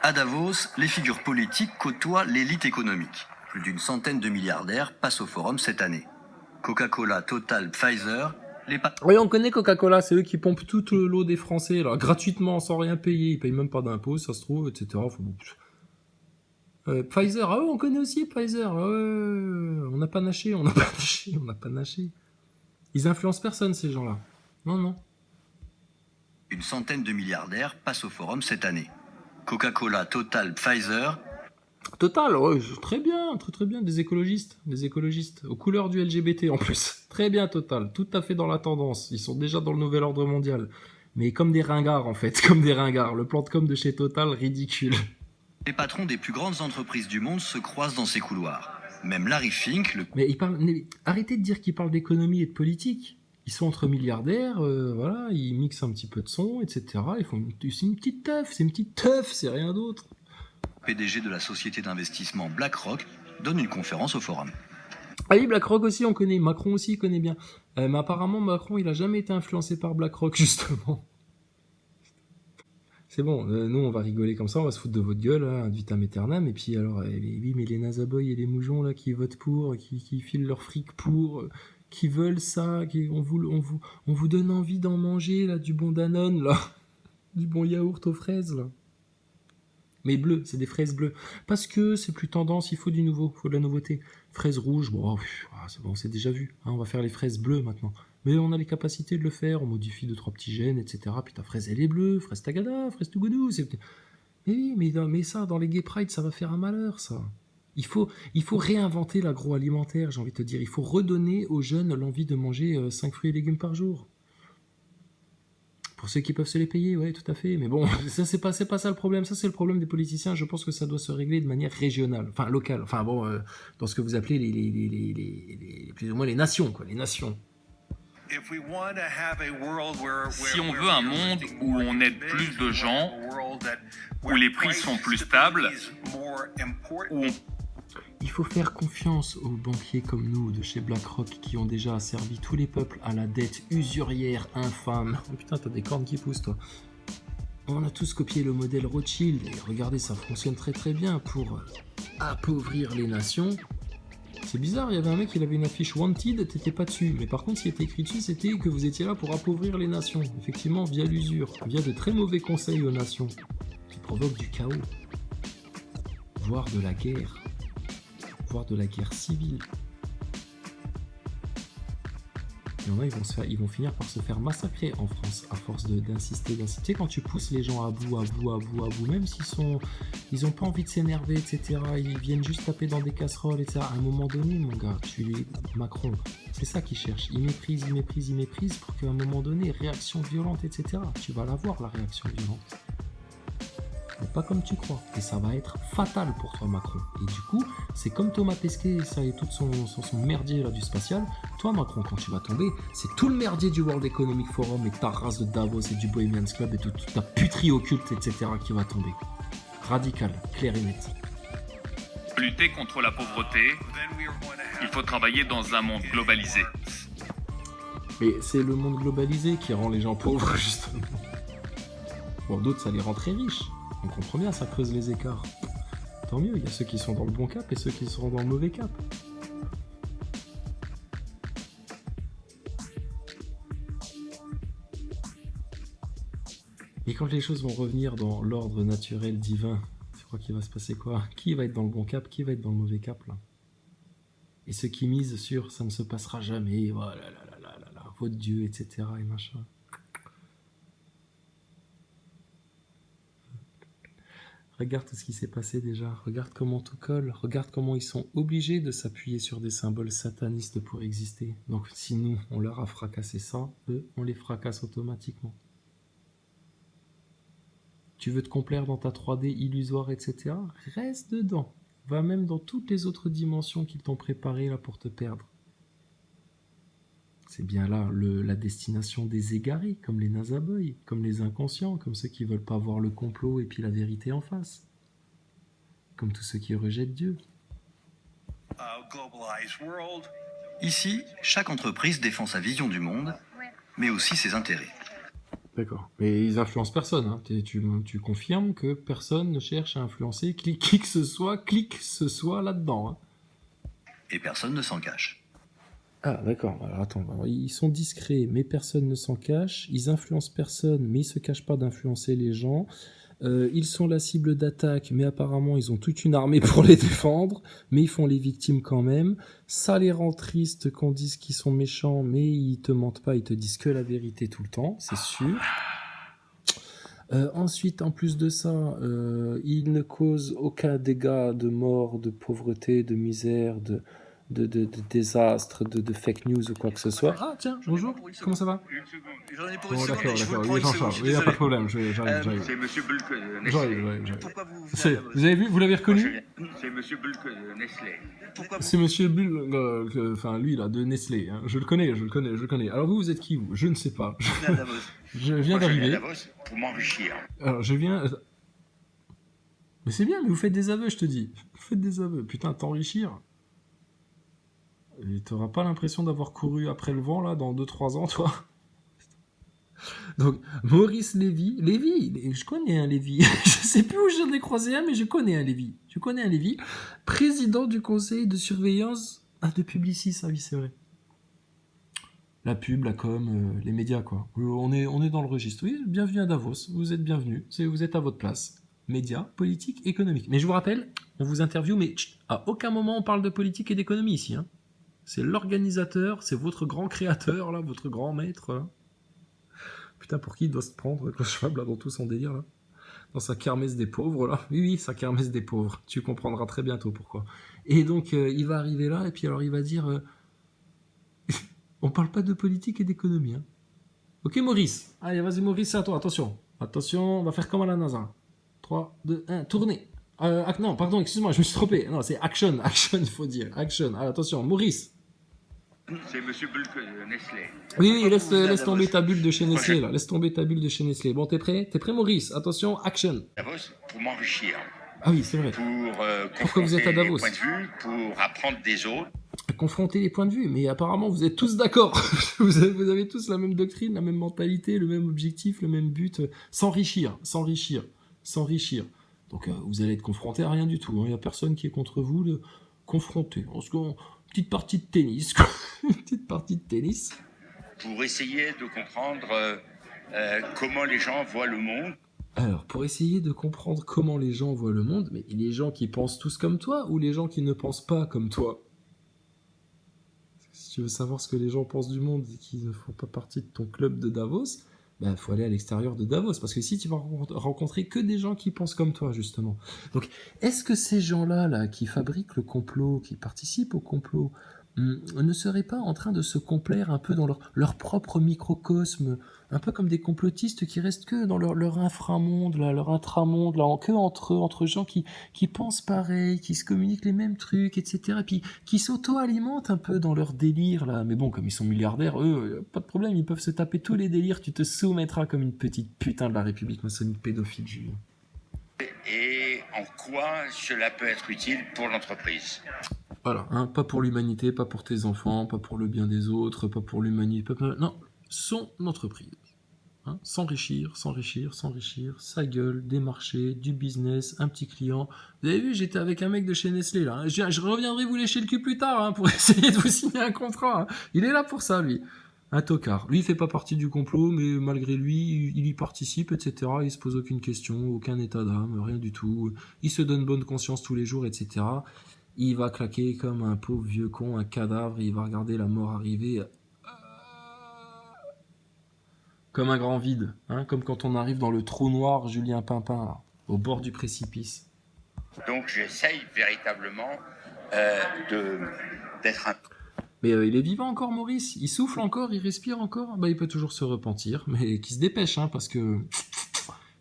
À Davos, les figures politiques côtoient l'élite économique. Plus d'une centaine de milliardaires passent au forum cette année. Coca-Cola, Total, Pfizer, Oui, on connaît Coca-Cola, c'est eux qui pompent toute l'eau des Français, là, gratuitement, sans rien payer. Ils payent même pas d'impôts, ça se trouve, etc. Pfizer, ah ouais, on connaît aussi Pfizer. Ah ouais, on n'a pas naché. Ils influencent personne, ces gens-là. Non. Une centaine de milliardaires passent au forum cette année. Coca-Cola, Total, Pfizer. Total, ouais, très bien, très bien, des écologistes, aux couleurs du LGBT en plus. Très bien, Total, tout à fait dans la tendance. Ils sont déjà dans le nouvel ordre mondial. Mais comme des ringards, en fait, comme des ringards. Le plan de com de chez Total, ridicule. Les patrons des plus grandes entreprises du monde se croisent dans ces couloirs. Même Larry Fink, Arrêtez de dire qu'ils parlent d'économie et de politique. Ils sont entre milliardaires, voilà, ils mixent un petit peu de son, etc. C'est une petite teuf, c'est rien d'autre. PDG de la société d'investissement BlackRock, donne une conférence au forum. Ah oui, BlackRock aussi, on connaît. Macron aussi, il connaît bien. Mais apparemment, Macron, il a jamais été influencé par BlackRock, justement. C'est bon, nous, on va rigoler comme ça, on va se foutre de votre gueule, hein, ad vitam aeternam. Et puis, alors, oui, mais les nazaboys et les moujons, là, qui votent pour, qui filent leur fric pour, qui veulent ça, on vous donne envie d'en manger, là, du bon Danone, là. Du bon yaourt aux fraises, là. Mais bleu, c'est des fraises bleues. Parce que c'est plus tendance, il faut du nouveau, il faut de la nouveauté. Fraises rouges, bon, c'est bon, c'est déjà vu. Hein, on va faire les fraises bleues maintenant. Mais on a les capacités de le faire, on modifie 2-3 petits gènes, etc. Puis ta fraise, elle est bleue, fraise tagada, fraise tougoudou. Mais oui, mais ça, dans les gay pride, ça va faire un malheur, ça. Il faut réinventer l'agroalimentaire, j'ai envie de te dire. Il faut redonner aux jeunes l'envie de manger 5 fruits et légumes par jour. Pour ceux qui peuvent se les payer, ouais, tout à fait. Mais bon, ça c'est pas ça le problème. Ça c'est le problème des politiciens. Je pense que ça doit se régler de manière régionale, enfin locale. Enfin bon, dans ce que vous appelez les plus ou moins les nations, quoi, les nations. Si on veut un monde où on aide plus de gens, où les prix sont plus stables, où on... Il faut faire confiance aux banquiers comme nous de chez BlackRock qui ont déjà asservi tous les peuples à la dette usurière infâme. Oh putain, t'as des cornes qui poussent, toi. On a tous copié le modèle Rothschild et regardez, ça fonctionne très très bien pour appauvrir les nations. C'est bizarre, il y avait un mec, il avait une affiche Wanted, t'étais pas dessus. Mais par contre, ce qui était écrit dessus, c'était que vous étiez là pour appauvrir les nations. Effectivement, via l'usure, via de très mauvais conseils aux nations, qui provoquent du chaos, voire de la guerre. Voire de la guerre civile. Il y en a, ils vont finir par se faire massacrer en France à force d'insister. Tu sais, quand tu pousses les gens à bout, même ils ont pas envie de s'énerver, etc. Ils viennent juste taper dans des casseroles, etc. À un moment donné, mon gars, Macron, c'est ça qu'ils cherchent. Ils méprisent pour qu'à un moment donné, réaction violente, etc. Tu vas l'avoir, la réaction violente. Mais pas comme tu crois. Et ça va être fatal pour toi, Macron. Et du coup, c'est comme Thomas Pesquet, ça et tout son merdier là, du spatial. Toi, Macron, quand tu vas tomber, c'est tout le merdier du World Economic Forum et ta race de Davos et du Bohemians Club et toute ta puterie occulte, etc. qui va tomber. Radical, clair et net. Pour lutter contre la pauvreté, il faut travailler dans un monde globalisé. Mais c'est le monde globalisé qui rend les gens pauvres, justement. Bon, d'autres, ça les rend très riches. On comprend bien, ça creuse les écarts. Tant mieux, il y a ceux qui sont dans le bon cap et ceux qui seront dans le mauvais cap. Et quand les choses vont revenir dans l'ordre naturel divin, tu crois qu'il va se passer quoi? Qui va être dans le bon cap? Qui va être dans le mauvais cap, là? Et ceux qui misent sur ça ne se passera jamais, voilà, votre Dieu, etc. et machin. Regarde tout ce qui s'est passé déjà, regarde comment tout colle, regarde comment ils sont obligés de s'appuyer sur des symboles satanistes pour exister. Donc si nous, on leur a fracassé ça, eux, on les fracasse automatiquement. Tu veux te complaire dans ta 3D illusoire, etc. Reste dedans. Va même dans toutes les autres dimensions qu'ils t'ont préparées là pour te perdre. C'est bien là la destination des égarés, comme les nazaboys, comme les inconscients, comme ceux qui veulent pas voir le complot et puis la vérité en face. Comme tous ceux qui rejettent Dieu. Ici, chaque entreprise défend sa vision du monde, mais aussi ses intérêts. D'accord. Mais ils influencent personne. Hein. Tu confirmes que personne ne cherche à influencer qui que ce soit là-dedans. Hein. Et personne ne s'en cache. Ah, d'accord. Alors attends, alors, ils sont discrets, mais personne ne s'en cache. Ils influencent personne, mais ils se cachent pas d'influencer les gens. Ils sont la cible d'attaque, mais apparemment ils ont toute une armée pour les défendre, mais ils font les victimes quand même. Ça les rend tristes qu'on dise qu'ils sont méchants, mais ils te mentent pas, ils te disent que la vérité tout le temps, c'est sûr. Ensuite, en plus de ça, ils ne causent aucun dégât de mort, de pauvreté, de misère, de désastre, de fake news ou quoi que ce soit. Ah tiens, bonjour, comment ça va? J'en ai pour Bon, une seconde, d'accord, mais je vous le d'accord, prends il est une en seconde, charge, je il suis n'y a pas désolé. de problème, j'arrive. C'est Monsieur Bulk J'arrive. Pourquoi vous venez à Davos Vous avez vu, vous l'avez reconnu? C'est Monsieur Bulk Nestlé. Pourquoi vous... C'est Monsieur Bull, enfin lui là, de Nestlé. Hein. Je le connais. Alors vous êtes qui vous? Je ne sais pas. venez à Davos? Je viens Moi, je viens à d'arriver. Davos pour m'enrichir. Alors je viens. Mais c'est bien, mais vous faites des aveux, je te dis. Vous faites des aveux. Putain, t'enrichir. Et t'auras pas l'impression d'avoir couru après le vent là dans 2-3 ans, toi. Donc, Maurice Lévy, je connais un Lévy, je sais plus où j'en ai croisé un, mais je connais un Lévy, président du conseil de surveillance de Publicis, ah oui, c'est vrai. La pub, la com, les médias, quoi. On est dans le registre. Oui, bienvenue à Davos, vous êtes bienvenue, vous êtes à votre place. Médias, politique, économique. Mais je vous rappelle, on vous interviewe, mais à aucun moment on parle de politique et d'économie ici. Hein. C'est l'organisateur, c'est votre grand créateur, là, votre grand maître, là. Putain, pour qui il doit se prendre, Klaus Schwab, là, dans tout son délire, là? Dans sa kermesse des pauvres, là. Oui, sa kermesse des pauvres. Tu comprendras très bientôt pourquoi. Et donc, il va arriver là, et puis alors, il va dire... on parle pas de politique et d'économie, hein. Ok, Maurice. Allez, vas-y, Maurice, c'est à toi, attention. Attention, on va faire comme à la NASA. 3, 2, 1, tournez. Non, pardon, excuse-moi, je me suis trompé. Non, c'est action, il faut dire. Action. Allez, attention, Maurice. C'est Monsieur Bulk Nestlé. Oui, laisse tomber ta bulle de chez Nestlé, là. Laisse tomber ta bulle de chez Nestlé. Bon, t'es prêt, Maurice? Attention, action. Davos pour m'enrichir. Ah oui, c'est vrai. Pourquoi vous êtes à Davos? Points de vue, pour apprendre des autres. Confronter les points de vue, mais apparemment vous êtes tous d'accord. vous avez tous la même doctrine, la même mentalité, le même objectif, le même but. S'enrichir. Donc vous allez être confronté à rien du tout. Il n'y a personne qui est contre vous de confronter. Petite partie de tennis, quoi. Une petite partie de tennis. Pour essayer de comprendre comment les gens voient le monde. Alors, pour essayer de comprendre comment les gens voient le monde, mais les gens qui pensent tous comme toi ou les gens qui ne pensent pas comme toi? Si tu veux savoir ce que les gens pensent du monde et qui ne font pas partie de ton club de Davos, il faut aller à l'extérieur de Davos. Parce que ici, tu vas rencontrer que des gens qui pensent comme toi, justement. Donc, est-ce que ces gens-là, là, qui fabriquent le complot, qui participent au complot, ne seraient pas en train de se complaire un peu dans leur propre microcosme, un peu comme des complotistes qui restent que dans leur inframonde, là, leur intramonde, là, que entre eux, entre gens qui pensent pareil, qui se communiquent les mêmes trucs, etc. Et puis qui s'auto-alimentent un peu dans leur délire, là. Mais bon, comme ils sont milliardaires, eux, pas de problème, ils peuvent se taper tous les délires, tu te soumettras comme une petite putain de la République maçonnique pédophile, Julien. Et en quoi cela peut être utile pour l'entreprise. Voilà, hein, pas pour l'humanité, pas pour tes enfants, pas pour le bien des autres, pas pour l'humanité, non, son entreprise. Hein, s'enrichir, sa gueule, des marchés, du business, un petit client. Vous avez vu, j'étais avec un mec de chez Nestlé, là. Hein. Je reviendrai vous lécher le cul plus tard, hein, pour essayer de vous signer un contrat. Hein. Il est là pour ça, lui. Un tocard. Lui, il fait pas partie du complot, mais malgré lui, il y participe, etc. Il se pose aucune question, aucun état d'âme, rien du tout. Il se donne bonne conscience tous les jours, etc. Il va claquer comme un pauvre vieux con, un cadavre, il va regarder la mort arriver comme un grand vide, hein, comme quand on arrive dans le trou noir Julien Pimpin, là, au bord du précipice. Donc j'essaye véritablement d'être un... Mais il est vivant encore, Maurice, il souffle encore, il respire encore, il peut toujours se repentir, mais qu'il se dépêche, hein, parce que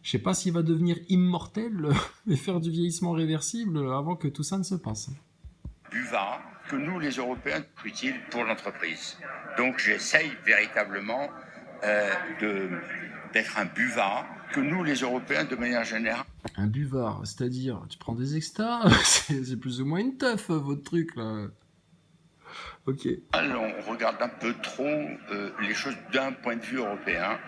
je sais pas s'il va devenir immortel et faire du vieillissement réversible avant que tout ça ne se passe. Buvard que nous, les Européens, utile pour l'entreprise. Donc j'essaye véritablement d'être un buvard que nous, les Européens, de manière générale. Un buvard, c'est-à-dire, tu prends des extas, c'est plus ou moins une teuf, votre truc, là. Ok. On regarde un peu trop les choses d'un point de vue européen.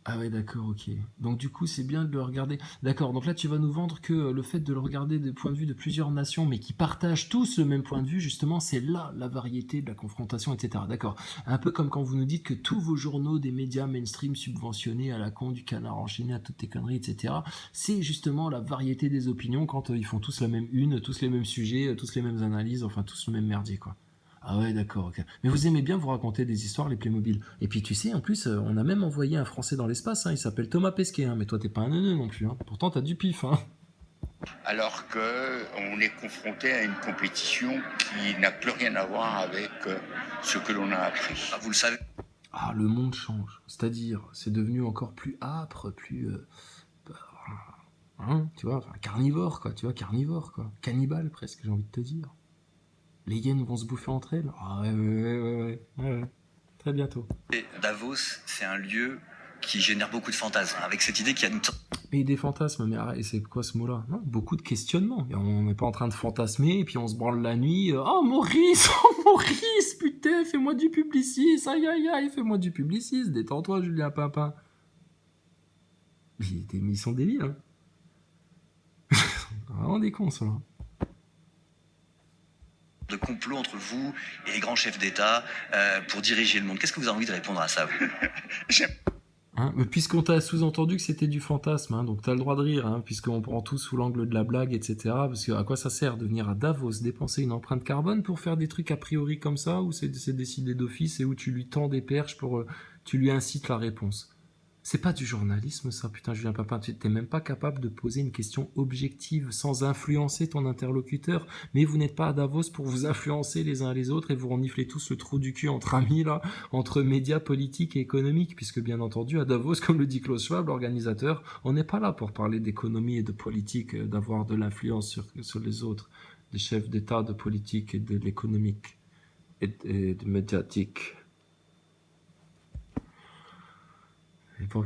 Ah ouais, d'accord, ok. Donc du coup, c'est bien de le regarder. D'accord, donc là, tu vas nous vendre que le fait de le regarder des points de vue de plusieurs nations, mais qui partagent tous le même point de vue, justement, c'est là la variété de la confrontation, etc. D'accord. Un peu comme quand vous nous dites que tous vos journaux des médias mainstream subventionnés à la con, du Canard enchaîné à toutes tes conneries, etc., c'est justement la variété des opinions quand ils font tous la même une, tous les mêmes sujets, tous les mêmes analyses, enfin tous le même merdier, quoi. Ah ouais, d'accord, ok. Mais vous aimez bien vous raconter des histoires, les Playmobil. Et puis tu sais, en plus, on a même envoyé un Français dans l'espace, hein, il s'appelle Thomas Pesquet, hein, mais toi t'es pas un neuneu non plus, hein. Pourtant t'as du pif, hein. Alors qu'on est confronté à une compétition qui n'a plus rien à voir avec ce que l'on a appris. Ah, vous le savez. Ah, le monde change. C'est-à-dire, c'est devenu encore plus âpre, plus... hein, tu vois, enfin, carnivore, quoi, tu vois, carnivore, quoi. Cannibale, presque, j'ai envie de te dire. Les hyènes vont se bouffer entre elles. Ah ouais. Très bientôt. Davos, c'est un lieu qui génère beaucoup de fantasmes, avec cette idée qu'il y a une Mais des fantasmes, mais arrête, c'est quoi ce mot-là? Non, beaucoup de questionnements. Et on n'est pas en train de fantasmer, et puis on se branle la nuit. Oh Maurice, putain, fais-moi du Publicis, aïe, fais-moi du Publicis, détends-toi, Julien Papin. Mais ils sont débiles, hein. Vraiment des cons, ceux-là. de complot entre vous et les grands chefs d'État pour diriger le monde. Qu'est-ce que vous avez envie de répondre à ça, vous? Hein, puisqu'on t'a sous-entendu que c'était du fantasme, hein, donc t'as le droit de rire, hein, puisqu'on prend tout sous l'angle de la blague, etc. Parce que à quoi ça sert de venir à Davos dépenser une empreinte carbone pour faire des trucs a priori comme ça, où c'est décidé d'office et où tu lui tends des perches pour... tu lui incites la réponse. C'est pas du journalisme, ça, putain, Julien Papin. Tu t'es même pas capable de poser une question objective sans influencer ton interlocuteur. Mais vous n'êtes pas à Davos pour vous influencer les uns les autres et vous reniflez tous le trou du cul entre amis, là, entre médias politiques et économiques. Puisque, bien entendu, à Davos, comme le dit Klaus Schwab, l'organisateur, on n'est pas là pour parler d'économie et de politique, d'avoir de l'influence sur les autres, des chefs d'État, de politique et de l'économique et de médiatique.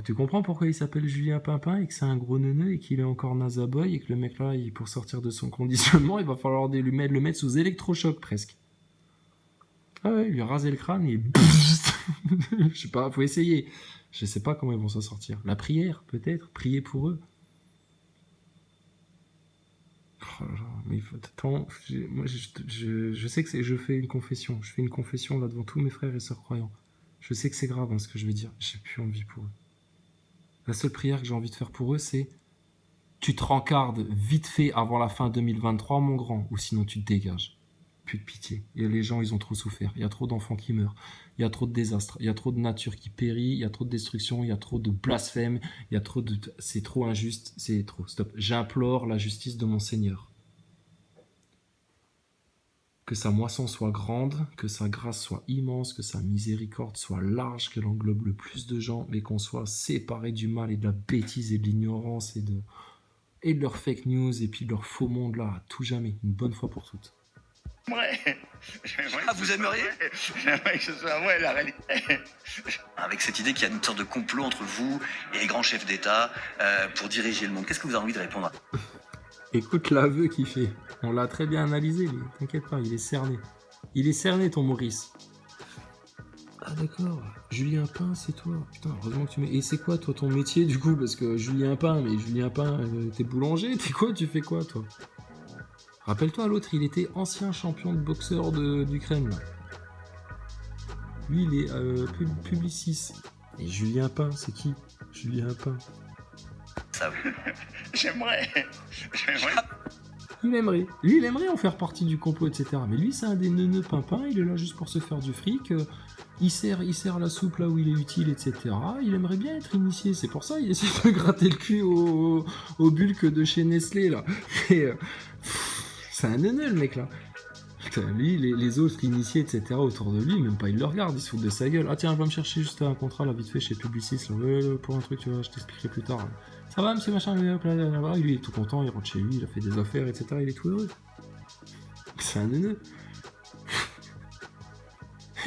Tu comprends pourquoi il s'appelle Julien Pimpin et que c'est un gros neuneu et qu'il est encore Nazaboy et que le mec là, pour sortir de son conditionnement, il va falloir le mettre sous électrochoc presque. Ah ouais, lui raser le crâne et... Je sais pas, faut essayer. Je sais pas comment ils vont s'en sortir. La prière, peut-être, prier pour eux. Oh là là, mais il faut... Attends, moi je sais que je fais une confession. Je fais une confession là devant tous mes frères et sœurs croyants. Je sais que c'est grave hein, ce que je vais dire. J'ai plus envie pour eux. La seule prière que j'ai envie de faire pour eux, c'est tu te rencardes vite fait avant la fin 2023, mon grand, ou sinon tu te dégages. Plus de pitié. Et les gens, ils ont trop souffert. Il y a trop d'enfants qui meurent. Il y a trop de désastres. Il y a trop de nature qui périt. Il y a trop de destruction. Il y a trop de blasphème. Il y a trop de... C'est trop injuste. C'est trop. Stop. J'implore la justice de mon Seigneur. Que sa moisson soit grande, que sa grâce soit immense, que sa miséricorde soit large, qu'elle englobe le plus de gens, mais qu'on soit séparés du mal et de la bêtise et de l'ignorance et de leur fake news et puis de leur faux monde là, à tout jamais, une bonne fois pour toutes. Ouais. Ah, vous aimeriez? J'aimerais que ce soit vrai la réalité. Avec cette idée qu'il y a une sorte de complot entre vous et les grands chefs d'État pour diriger le monde. Qu'est-ce que vous avez envie de répondre à ça? Écoute l'aveu qu'il fait. On l'a très bien analysé, lui. T'inquiète pas, il est cerné. Il est cerné, ton Maurice. Ah d'accord. Julien Pain, c'est toi. Putain, heureusement que tu mets... Et c'est quoi, toi, ton métier, du coup? Parce que Julien Pain, t'es boulanger? T'es quoi? Tu fais quoi, toi? Rappelle-toi, l'autre, il était ancien champion de boxeur d'Ukraine, là. Lui, il est Publicis. Et Julien Pain, c'est qui? Julien Pain. Ça. J'aimerais. Il aimerait. Lui, il aimerait en faire partie du complot, etc. Mais lui, c'est un des neuneux pimpins, il est là juste pour se faire du fric. Il sert la soupe là où il est utile, etc. Il aimerait bien être initié. C'est pour ça qu'il essaie de gratter le cul au bulk de chez Nestlé, là. Et, c'est un neuneu, le mec, là. Lui, les autres initiés, etc. autour de lui, même pas, il le regarde, il se fout de sa gueule. Ah tiens, va me chercher juste un contrat, là, vite fait, chez Publicis, là. Ouais, pour un truc, tu vois, je t'expliquerai plus tard. Là. Ça va, monsieur machin, lui, il est tout content, il rentre chez lui, il a fait des affaires, etc. Il est tout heureux. C'est un neuneu.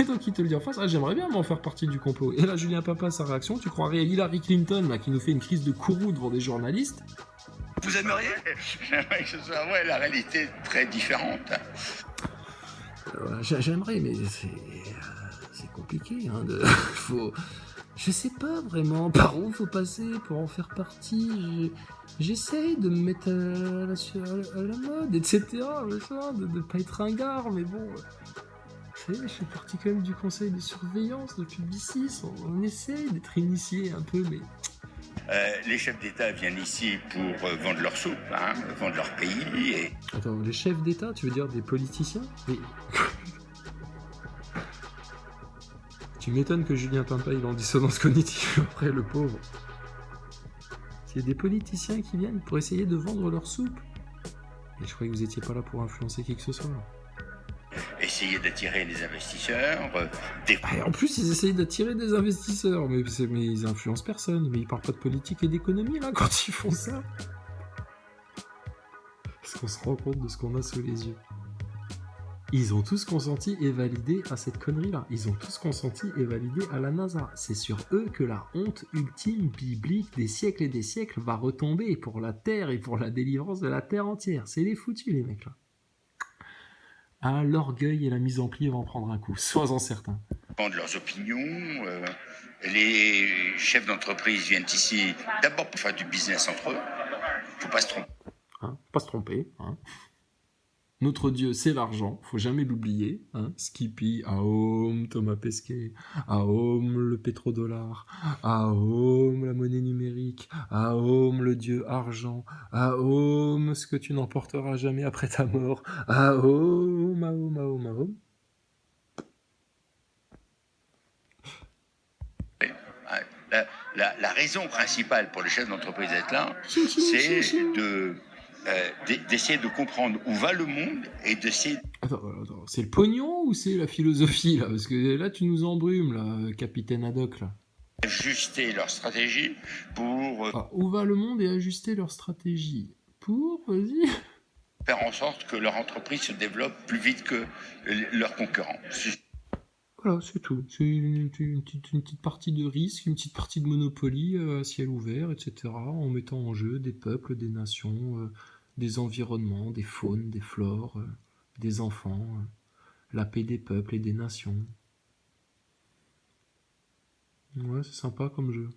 Et donc, il te le dit en face, ah, j'aimerais bien m'en faire partie du complot. Et là, Julien Papa, sa réaction, tu croirais à Hillary Clinton, là, qui nous fait une crise de courroux devant des journalistes. Vous aimeriez? J'aimerais que ce soit vrai la réalité très différente. J'aimerais, mais c'est compliqué, hein, Je sais pas vraiment par où faut passer pour en faire partie. J'essaye de me mettre à la mode, etc. machin, de pas être ringard, mais bon. Vous savez, je fais partie quand même du conseil de surveillance de Publicis. On essaye d'être initié un peu, mais. Les chefs d'État viennent ici pour vendre leur soupe, hein, vendre leur pays. Et... Attends, les chefs d'État, tu veux dire des politiciens? Mais... Tu m'étonnes que Julien Pimpin il est en dissonance cognitive après, le pauvre. Il y a des politiciens qui viennent pour essayer de vendre leur soupe. Et je croyais que vous étiez pas là pour influencer qui que ce soit. Essayer d'attirer les investisseurs. Et en plus, ils essayent d'attirer des investisseurs, mais ils influencent personne. Mais ils parlent pas de politique et d'économie là quand ils font ça. Est-ce qu'on se rend compte de ce qu'on a sous les yeux? Ils ont tous consenti et validé à cette connerie-là. Ils ont tous consenti et validé à la NASA. C'est sur eux que la honte ultime biblique des siècles et des siècles va retomber pour la Terre et pour la délivrance de la Terre entière. C'est les foutus, les mecs, là. Ah, l'orgueil et la mise en pli vont en prendre un coup, sois-en certain. Vendre leurs opinions. Les chefs d'entreprise viennent ici d'abord pour faire du business entre eux. Faut pas se tromper. Hein, pas se tromper, hein. Notre Dieu, c'est l'argent, faut jamais l'oublier. Hein. Skippy, Aom, Thomas Pesquet, Aom, le pétrodollar, Aom, la monnaie numérique, Aom, le Dieu argent, Aom, ce que tu n'emporteras jamais après ta mort, Aom, Aom, Aom, Aom. La raison principale pour les chefs d'entreprise d'être là, c'est d'essayer de comprendre où va le monde et d'essayer... Attends, c'est le pognon ou c'est la philosophie, là? Parce que là, tu nous embrumes, là, capitaine Haddock, là. Ajuster leur stratégie pour... où va le monde et ajuster leur stratégie? Pour, vas-y... faire en sorte que leur entreprise se développe plus vite que leurs concurrents. Voilà, c'est tout. C'est une petite partie de risque, une petite partie de Monopoly à ciel ouvert, etc. En mettant en jeu des peuples, des nations, des environnements, des faunes, des flores, des enfants, la paix des peuples et des nations. Ouais, c'est sympa comme jeu.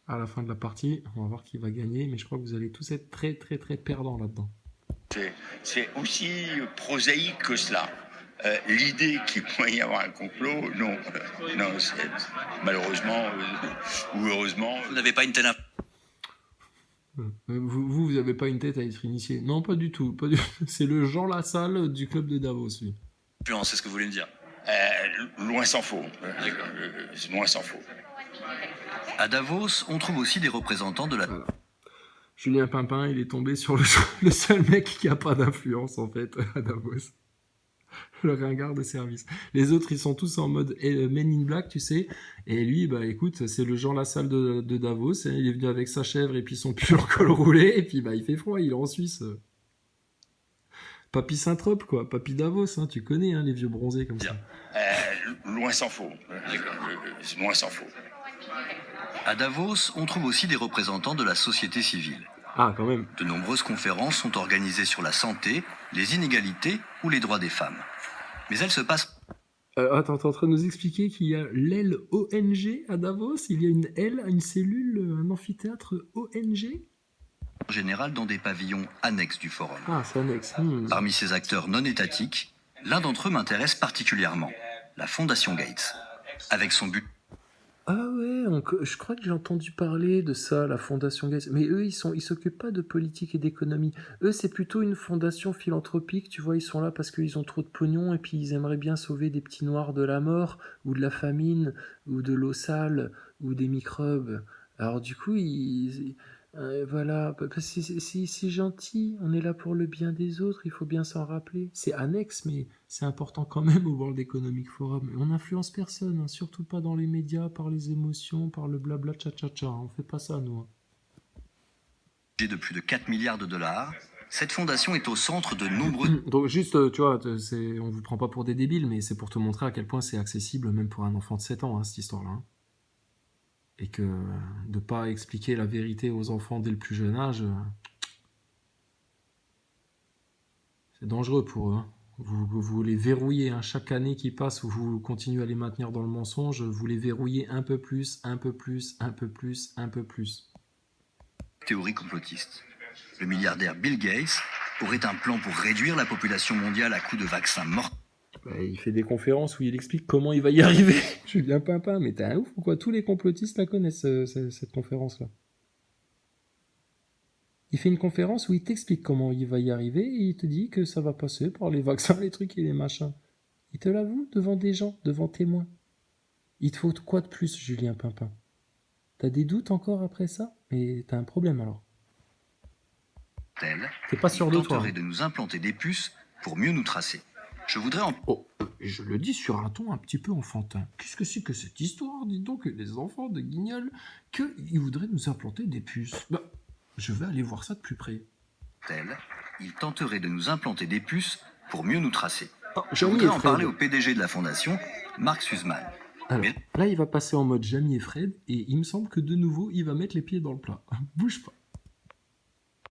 À la fin de la partie, on va voir qui va gagner, mais je crois que vous allez tous être très très très perdants là-dedans. C'est aussi prosaïque que cela. L'idée qu'il pourrait y avoir un complot, non, malheureusement ou heureusement, Vous n'avez pas une telle Vous avez pas une tête à être initié. Non, pas du tout. C'est le Jean Lassalle du club de Davos, lui. influence, c'est ce que vous voulez me dire. loin s'en faut. Loin s'en faut. À Davos, on trouve aussi des représentants de la... Voilà. Julien Pimpin, il est tombé sur le seul mec qui a pas d'influence, en fait, à Davos. Le ringard de service. Les autres, ils sont tous en mode Men in Black, tu sais. Et lui, bah écoute, c'est le Jean Lassalle de Davos. Il est venu avec sa chèvre et puis son pull en col roulé. Et puis bah il fait froid, il est en Suisse. Papy Saint-Trope, quoi. Papy Davos, hein, tu connais, hein, les vieux bronzés comme ça. Loin s'en faut. Loin s'en faut. À Davos, on trouve aussi des représentants de la société civile. Ah, quand même. De nombreuses conférences sont organisées sur la santé, les inégalités ou les droits des femmes. Mais elles se passent... Attends, t'es en train de nous expliquer qu'il y a l'aile ONG à Davos? Il y a une aile, une cellule, un amphithéâtre ONG? en général dans des pavillons annexes du forum. Ah, c'est annexe. Parmi ces acteurs non étatiques, l'un d'entre eux m'intéresse particulièrement, la Fondation Gates, avec son but... Ah ouais, je crois que j'ai entendu parler de ça, la Fondation Gates. Mais eux, ils s'occupent pas de politique et d'économie. Eux, c'est plutôt une fondation philanthropique, tu vois, ils sont là parce qu'ils ont trop de pognon et puis ils aimeraient bien sauver des petits noirs de la mort, ou de la famine, ou de l'eau sale, ou des microbes. Alors du coup, voilà, c'est gentil, on est là pour le bien des autres, il faut bien s'en rappeler. C'est annexe, mais c'est important quand même au World Economic Forum. On n'influence personne, hein, surtout pas dans les médias, par les émotions, par le blabla tcha-tcha-tcha. On fait pas ça, nous. De plus de 4 milliards de dollars, cette fondation est au centre de nombreux... Donc juste, tu vois, on vous prend pas pour des débiles, mais c'est pour te montrer à quel point c'est accessible, même pour un enfant de 7 ans, hein, cette histoire-là. Hein. Et que de pas expliquer la vérité aux enfants dès le plus jeune âge, c'est dangereux pour eux. Hein. Vous les verrouillez, hein. Chaque année qui passe où vous continuez à les maintenir dans le mensonge, vous les verrouillez un peu plus, un peu plus, un peu plus, un peu plus. Théorie complotiste. Le milliardaire Bill Gates aurait un plan pour réduire la population mondiale à coups de vaccins mortels. Il fait des conférences où il explique comment il va y arriver. Julien Pimpin, mais t'es un ouf ou quoi? Tous les complotistes la connaissent, cette conférence-là. Il fait une conférence où il t'explique comment il va y arriver et il te dit que ça va passer par les vaccins, les trucs et les machins. Il te l'avoue devant des gens, devant témoins. Il te faut quoi de plus, Julien Pimpin? T'as des doutes encore après ça? Mais t'as un problème alors. T'es pas sûr de toi. Tenterait de nous implanter des puces pour mieux nous tracer. Je voudrais en... Oh, je le dis sur un ton un petit peu enfantin. Qu'est-ce que c'est que cette histoire? Dis donc, les enfants de Guignol, qu'ils voudraient nous implanter des puces. Bah, je vais aller voir ça de plus près. Il tenterait de nous implanter des puces pour mieux nous tracer. Oh, Je voudrais en parler au PDG de la fondation, Mark Sussman. Alors, là, il va passer en mode Jamie et Fred, et il me semble que de nouveau, il va mettre les pieds dans le plat. Bouge pas.